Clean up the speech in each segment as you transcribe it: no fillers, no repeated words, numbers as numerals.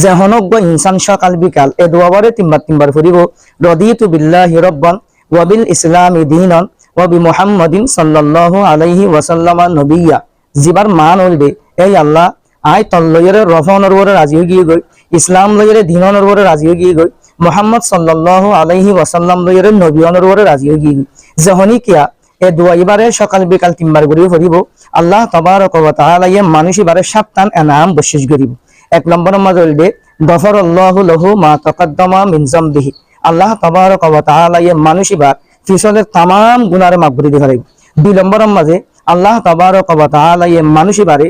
যে হনজ্ঞ ইনসান সকাল বিকাল এ দোয়াবারে তিনবার ফুরিব। রদিতু বিল্লাহি রব্বান ওয়া বিল ইসলামি দীনান ওয়া বি মুহাম্মাদিন সাল্লাল্লাহু আলাইহি ওয়াসাল্লাম নবিয়্যা। জিবার মান হইবে এই আল্লাহ আই তল লইরে রফানোর ওরে রাজি হয়ে গিয়ে গই, ইসলাম লইরে দিননের ওরে রাজি হয়ে গিয়ে গই, মুহাম্মদ সাল্লাল্লাহু আলাইহি ওয়াসাল্লাম লইরে নবিয়নের ওরে রাজি হয়ে গিয়ে গই। যখনই কিয়া এ দোয়া এবারে সকাল বিকাল তিনবার করিয়ে ফুরিব, আল্লাহ তাবারক ওয়া তাআলা মানুষ এবারে সাতটান এনাম বশিস করিব। এক নম্বরের মাঝে হইবে গফারাল্লাহু লাহু মা তাকাদ্দামা মিন যামবিহি। আল্লাহ তাবারক ওয়া তাআলা মানুষ এবার ফিসলের তামাম গুনারে মাফ করে দিতে পারিব। দুই নম্বরের মাঝে আল্লাহ তাবারক ওয়া তাআলা মানুষ এবারে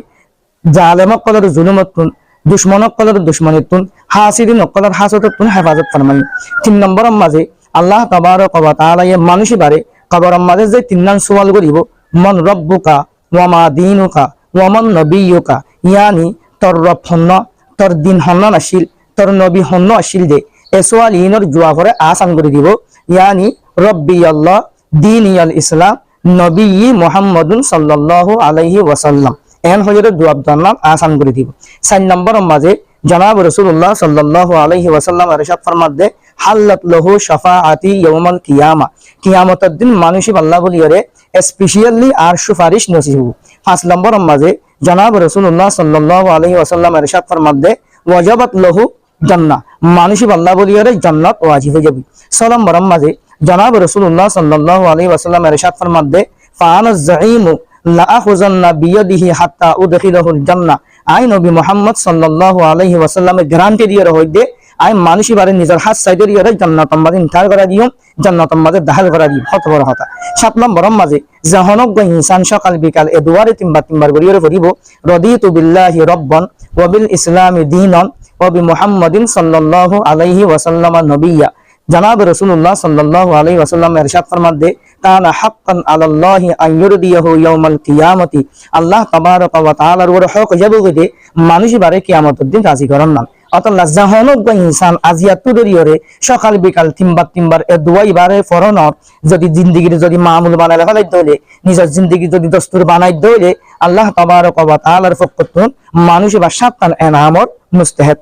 জালেমক কলর জুলুমতুন, দুশ্মনক কলর দুশ্মনিতুন, হাসিদিন কলর হাসদতুন হেফাজত ফরমাই। তিন নম্বরের মাঝে আল্লাহ তাবারক ওয়া তাআলা মানুষ এবারে কবরের মাঝে যে তিনজন সওয়াল করিব, মান রব্বুকা ওয়া মা দীনুকা ওয়া মান নবিয়্যুকা, ইয়ানি তোর রব হন্ন, তোর দিন হন্ন আসিল, তোর নবী হন্ন আসিল দে এ সওয়াল ইনর জবাব করে আসান করে দিব। ইয়ানি রব্বি আল্লাহ, দীনি আল ইসলাম, নবী মুহাম্মাদুন সাল্লাল্লাহু আলাইহি ওয়াসাল্লাম। এন হজরের জবাব জান্নাত আসান করে দিব। 4 নম্বরের মাঝে জনাব রাসূলুল্লাহ সাল্লাল্লাহু আলাইহি ওয়াসাল্লাম ইরশাদ ফরমাতে হাল্লাত লাহু শাফাআতি ইয়াউমাল কিয়ামা। কিয়ামতের দিন মানুষ আল্লাহ বলিয়ারে স্পেশালি আর সুপারিশ নসিব। 5 নম্বরের মাঝে জনাব রাসূলুল্লাহ সাল্লাল্লাহু আলাইহি ওয়াসাল্লাম ইরশাদ ফরমাতে ওয়াজাবাত লাহু জান্নাহ। মানুষ আল্লাহ বলিয়ারে জান্নাত ওয়াজিব হয়ে যাবে। 6 নম্বরের মাঝে জনাব রাসূলুল্লাহ সাল্লাল্লাহু আলাইহি ওয়াসাল্লাম ইরশাদ ফরমাতে ফাআনা যাঈমু লা আখুযান্না বিয়াদিহি হাত্তা উদখিলাহুল জান্নাহ। আই নবী মুহাম্মদ সাল্লাল্লাহু আলাইহি ওয়াসাল্লামের গ্যারান্টি দিয়ে হইতে আই মানুষ বারে নিজের হাত সাইডে দিয়ে জান্নাতের মাঝে ইন্টার করা দিও, জান্নাতের মাঝে দাখিল করা দিও। কত বড় কথা। 7 নম্বরের মাঝে জাহানজ্ঞ ইনসান সকাল বিকাল এ দুয়ারে তিনবার করিয়ে পড়িব। রদিতু বিল্লাহি রব্বান ওয়া বিল ইসলামি দীনান ওয়া বি মুহাম্মাদিন সাল্লাল্লাহু আলাইহি ওয়াসাল্লাম নবিয়্যা। জনাব রাসূলুল্লাহ সাল্লাল্লাহু আলাইহি ওয়াসাল্লাম ইরশাদ ফরমাতে কানা হাক্কান আলাল্লাহি আন ইউরদিয়াহু ইয়াউমাল কিয়ামতি। আল্লাহ তাবারক ওয়া তাআলার ওপর হক যাবে মানুষ বারে কিয়ামতের দিন রাজি করেন না। অতঃ জাহানজ্ঞ ইনসান আজিয়াতু দরিয়রে সকাল বিকাল তিনবার এ দুয়াই বারে ফরনর যদি জিন্দেগির যদি মামুল বানালে ফেলাই দইলে, নিজের জিন্দেগি যদি দস্তুর বানাই দইলে, আল্লাহ তাবারক ওয়া তাআলার পক্ষ থেকে মানুষ বা সাতটান এনামত মুস্তাহিক।